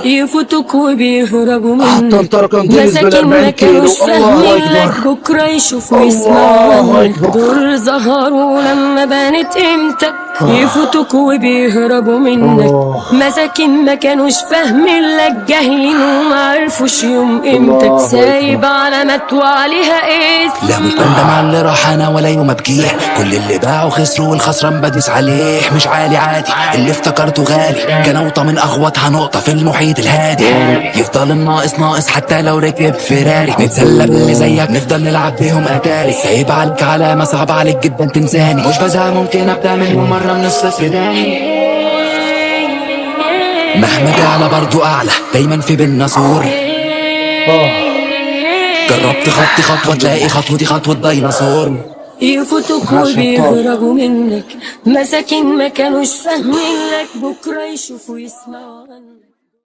يفوتوك وبيهربوا حتى منك، التركة انتهز مساكين ما بال40 كيلو. كانوش الله فاهمين لك، اكبر. بكرة يشوفوا الله يسمعوا عنك، أكبر. دول ظهروا لما بانت قيمتك. يفوتوك وبيهربوا منك، مساكين ما كانوش فاهمين لك، جاهلين وما عرفوش يوم قيمتك، سايب علامات وعليها اسم. لا مش بندم على اللي راح انا ولا يوم ابكيه، كل اللي باعوا خسروا والخسران بدوس عليه، مش عالي عادي اللي افتكرته غالي، كان اوطى من اخواتها نقطة في المحيط الهادي، يفضل الناقص ناقص حتى لو ركب فيراري، نتسلى باللي زيك نفضل نلعب بيهم اتاري، سايب عليك علامة صعب عليك جدا تنساني، مش بزهق ممكن ابدا من مرة من الصفر تاني، مهما تعلى برضو اعلى دايما في بينا سور، جربت خطي خطوة تلاقي خطوتي خطوة ديناصور. يفوتوك وبيهربوا منك، مساكين ما كانوش فاهمين لك، بكرة يشوفوا يسمعوا عنك.